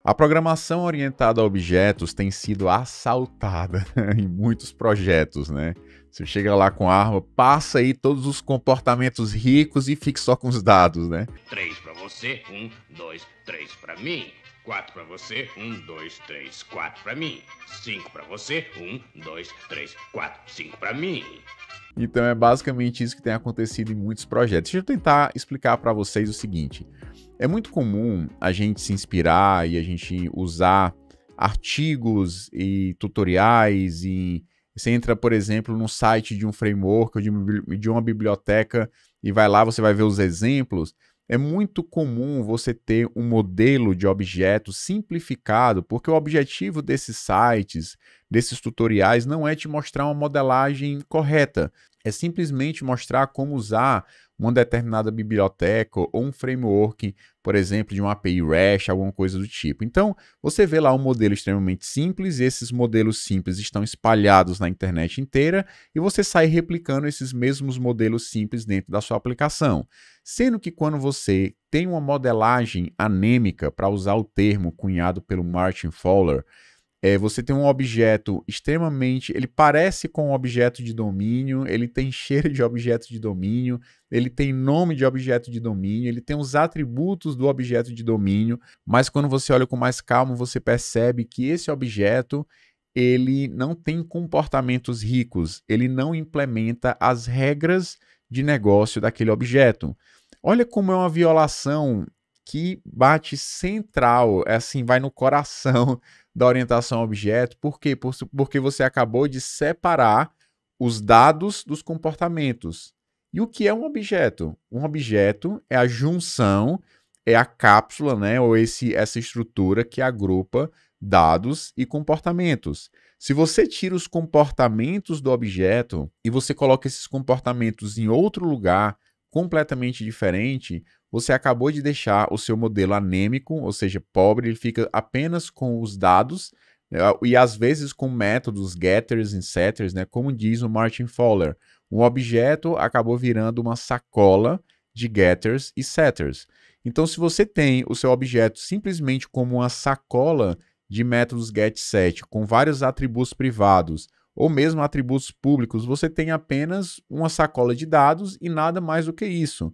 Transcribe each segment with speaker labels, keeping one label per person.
Speaker 1: A programação orientada a objetos tem sido assaltada em muitos projetos, né? Você chega lá com a arma, passa aí todos os comportamentos ricos e fique só com os dados, né?
Speaker 2: 3 para você, 1, 2, 3 para mim. 4 para você, 1, 2, 3, 4 para mim. 5 para você, 1, 2, 3, 4, 5 para mim.
Speaker 1: Então é basicamente isso que tem acontecido em muitos projetos. Deixa eu tentar explicar para vocês o seguinte. É muito comum a gente se inspirar e a gente usar artigos e tutoriais e você entra, por exemplo, num site de um framework ou de uma biblioteca e vai lá, você vai ver os exemplos. É muito comum você ter um modelo de objeto simplificado, porque o objetivo desses sites, desses tutoriais, não é te mostrar uma modelagem correta, é simplesmente mostrar como usar uma determinada biblioteca ou um framework, por exemplo, de uma API REST, alguma coisa do tipo. Então, você vê lá um modelo extremamente simples, e esses modelos simples estão espalhados na internet inteira, e você sai replicando esses mesmos modelos simples dentro da sua aplicação. Sendo que quando você tem uma modelagem anêmica, para usar o termo cunhado pelo Martin Fowler, você tem um objeto extremamente... Ele parece com um objeto de domínio, ele tem cheiro de objeto de domínio, ele tem nome de objeto de domínio, ele tem os atributos do objeto de domínio, mas quando você olha com mais calma, você percebe que esse objeto ele não tem comportamentos ricos, ele não implementa as regras de negócio daquele objeto. Olha como é uma violação que bate central, assim, vai no coração da orientação a objeto. Por quê? Porque você acabou de separar os dados dos comportamentos. E o que é um objeto? Um objeto é a junção, é a cápsula, né, ou essa estrutura que agrupa dados e comportamentos. Se você tira os comportamentos do objeto e você coloca esses comportamentos em outro lugar completamente diferente, você acabou de deixar o seu modelo anêmico, ou seja, pobre, ele fica apenas com os dados, né, e às vezes com métodos getters e setters, né, como diz o Martin Fowler. Um objeto acabou virando uma sacola de getters e setters. Então, se você tem o seu objeto simplesmente como uma sacola de métodos getSet com vários atributos privados ou mesmo atributos públicos, você tem apenas uma sacola de dados e nada mais do que isso.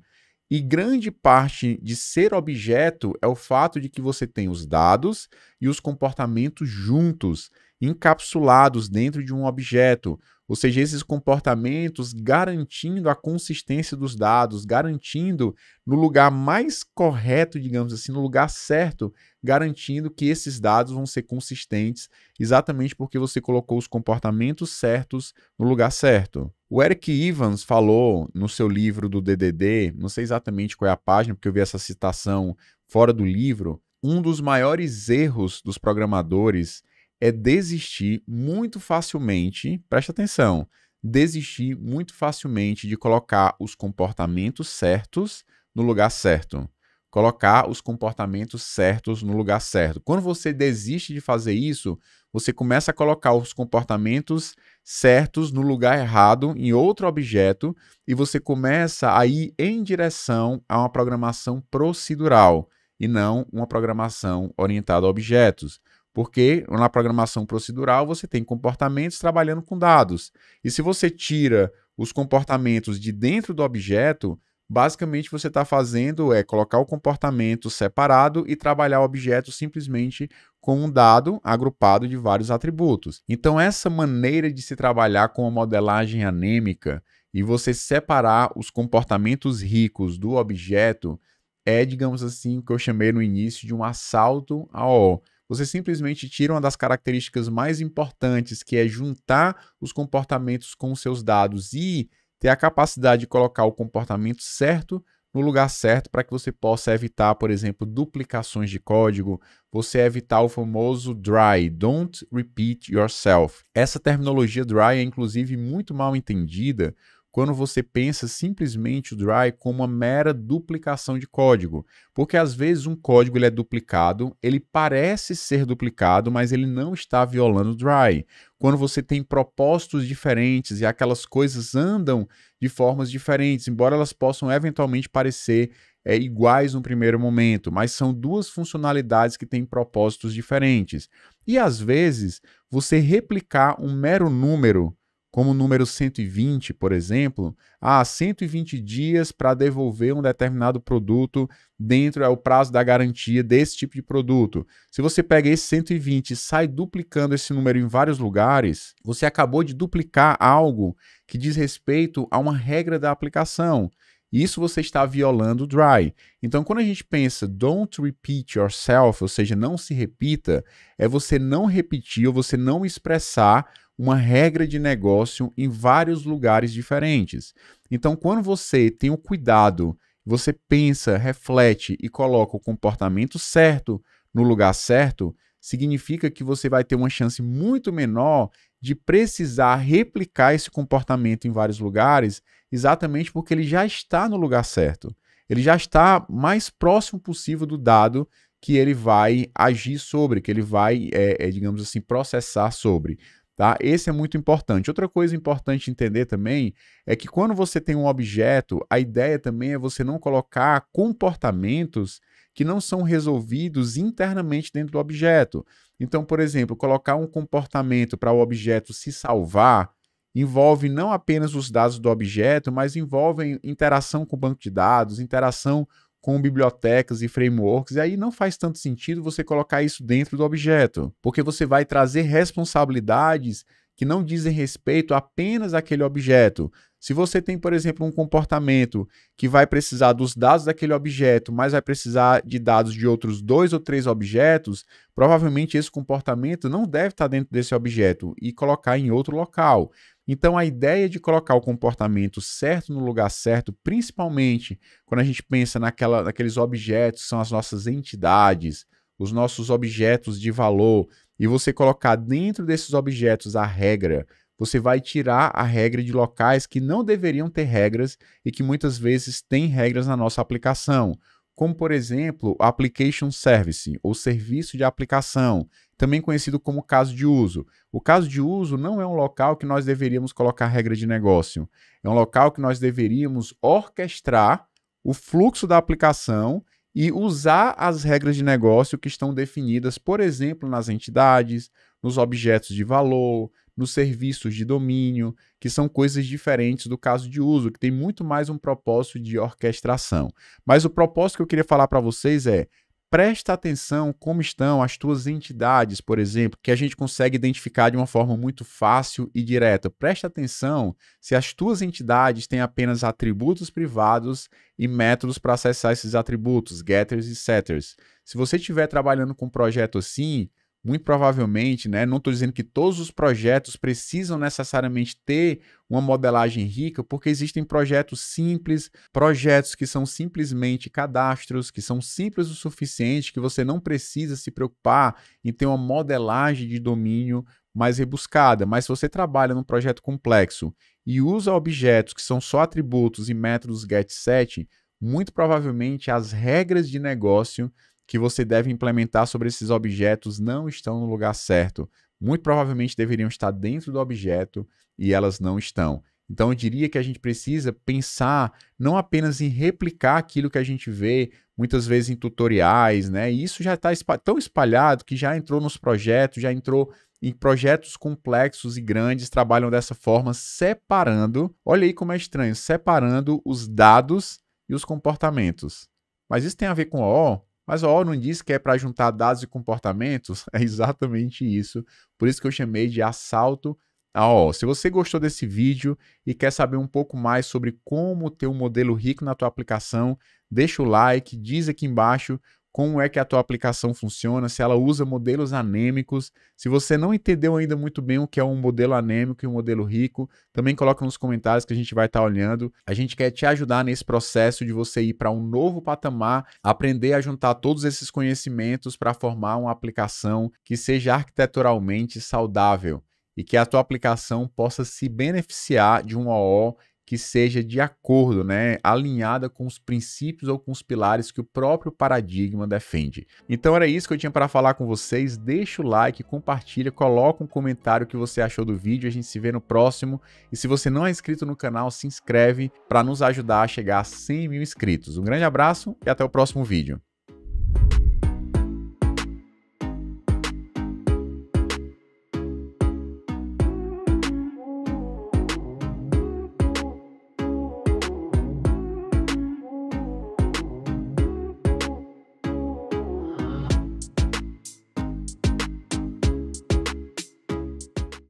Speaker 1: E grande parte de ser objeto é o fato de que você tem os dados e os comportamentos juntos, encapsulados dentro de um objeto. Ou seja, esses comportamentos garantindo a consistência dos dados, garantindo no lugar mais correto, digamos assim, no lugar certo, garantindo que esses dados vão ser consistentes, exatamente porque você colocou os comportamentos certos no lugar certo. O Eric Evans falou no seu livro do DDD, não sei exatamente qual é a página, porque eu vi essa citação fora do livro, um dos maiores erros dos programadores é desistir muito facilmente, presta atenção, desistir muito facilmente de colocar os comportamentos certos no lugar certo. Colocar os comportamentos certos no lugar certo. Quando você desiste de fazer isso, você começa a colocar os comportamentos certos no lugar errado, em outro objeto, e você começa a ir em direção a uma programação procedural e não uma programação orientada a objetos. Porque na programação procedural você tem comportamentos trabalhando com dados. E se você tira os comportamentos de dentro do objeto, basicamente você está fazendo colocar o comportamento separado e trabalhar o objeto simplesmente com um dado agrupado de vários atributos. Então essa maneira de se trabalhar com a modelagem anêmica e você separar os comportamentos ricos do objeto é, digamos assim, o que eu chamei no início de um assalto à O. Você simplesmente tira uma das características mais importantes, que é juntar os comportamentos com os seus dados e ter a capacidade de colocar o comportamento certo no lugar certo para que você possa evitar, por exemplo, duplicações de código, você evitar o famoso dry, don't repeat yourself. Essa terminologia dry é inclusive muito mal entendida quando você pensa simplesmente o dry como uma mera duplicação de código. Porque às vezes um código ele é duplicado, ele parece ser duplicado, mas ele não está violando o dry. Quando você tem propósitos diferentes e aquelas coisas andam de formas diferentes, embora elas possam eventualmente parecer iguais no primeiro momento, mas são duas funcionalidades que têm propósitos diferentes. E às vezes, você replicar um mero número, como o número 120, por exemplo, 120 dias para devolver um determinado produto dentro o prazo da garantia desse tipo de produto. Se você pega esse 120 e sai duplicando esse número em vários lugares, você acabou de duplicar algo que diz respeito a uma regra da aplicação. Isso você está violando o DRY. Então, quando a gente pensa don't repeat yourself, ou seja, não se repita, é você não repetir ou você não expressar uma regra de negócio em vários lugares diferentes. Então, quando você tem o cuidado, você pensa, reflete e coloca o comportamento certo no lugar certo, significa que você vai ter uma chance muito menor de precisar replicar esse comportamento em vários lugares, exatamente porque ele já está no lugar certo. Ele já está mais próximo possível do dado que ele vai agir sobre, que ele vai, digamos assim, processar sobre. Tá? Esse é muito importante. Outra coisa importante entender também é que quando você tem um objeto, a ideia também é você não colocar comportamentos que não são resolvidos internamente dentro do objeto. Então, por exemplo, colocar um comportamento para o objeto se salvar envolve não apenas os dados do objeto, mas envolve interação com o banco de dados, interação com bibliotecas e frameworks, e aí não faz tanto sentido você colocar isso dentro do objeto, porque você vai trazer responsabilidades que não dizem respeito apenas àquele objeto. Se você tem, por exemplo, um comportamento que vai precisar dos dados daquele objeto, mas vai precisar de dados de outros 2 ou 3 objetos, provavelmente esse comportamento não deve estar dentro desse objeto e colocar em outro local. Então, a ideia de colocar o comportamento certo no lugar certo, principalmente quando a gente pensa naqueles objetos que são as nossas entidades, os nossos objetos de valor, e você colocar dentro desses objetos a regra, você vai tirar a regra de locais que não deveriam ter regras e que muitas vezes têm regras na nossa aplicação, como, por exemplo, o Application Service, ou serviço de aplicação, também conhecido como caso de uso. O caso de uso não é um local que nós deveríamos colocar regra de negócio. É um local que nós deveríamos orquestrar o fluxo da aplicação e usar as regras de negócio que estão definidas, por exemplo, nas entidades, nos objetos de valor, nos serviços de domínio, que são coisas diferentes do caso de uso, que tem muito mais um propósito de orquestração. Mas o propósito que eu queria falar para vocês é: presta atenção como estão as tuas entidades, por exemplo, que a gente consegue identificar de uma forma muito fácil e direta. Presta atenção se as tuas entidades têm apenas atributos privados e métodos para acessar esses atributos, getters e setters. Se você estiver trabalhando com um projeto assim, muito provavelmente, né, não estou dizendo que todos os projetos precisam necessariamente ter uma modelagem rica, porque existem projetos simples, projetos que são simplesmente cadastros, que são simples o suficiente, que você não precisa se preocupar em ter uma modelagem de domínio mais rebuscada. Mas se você trabalha num projeto complexo e usa objetos que são só atributos e métodos getSet, muito provavelmente as regras de negócio que você deve implementar sobre esses objetos não estão no lugar certo. Muito provavelmente deveriam estar dentro do objeto e elas não estão. Então eu diria que a gente precisa pensar não apenas em replicar aquilo que a gente vê muitas vezes em tutoriais, né? E isso já está tão espalhado que já entrou nos projetos, já entrou em projetos complexos e grandes, trabalham dessa forma, separando, olha aí como é estranho, separando os dados e os comportamentos. Mas isso tem a ver com o OO? Mas a OO não diz que é para juntar dados e comportamentos? É exatamente isso. Por isso que eu chamei de assalto à OO. Se você gostou desse vídeo e quer saber um pouco mais sobre como ter um modelo rico na tua aplicação, deixa o like, diz aqui embaixo como é que a tua aplicação funciona, se ela usa modelos anêmicos. Se você não entendeu ainda muito bem o que é um modelo anêmico e um modelo rico, também coloca nos comentários que a gente vai estar olhando. A gente quer te ajudar nesse processo de você ir para um novo patamar, aprender a juntar todos esses conhecimentos para formar uma aplicação que seja arquiteturalmente saudável e que a tua aplicação possa se beneficiar de um OO que seja de acordo, né, alinhada com os princípios ou com os pilares que o próprio paradigma defende. Então era isso que eu tinha para falar com vocês. Deixa o like, compartilha, coloca um comentário o que você achou do vídeo. A gente se vê no próximo. E se você não é inscrito no canal, se inscreve para nos ajudar a chegar a 100 mil inscritos. Um grande abraço e até o próximo vídeo.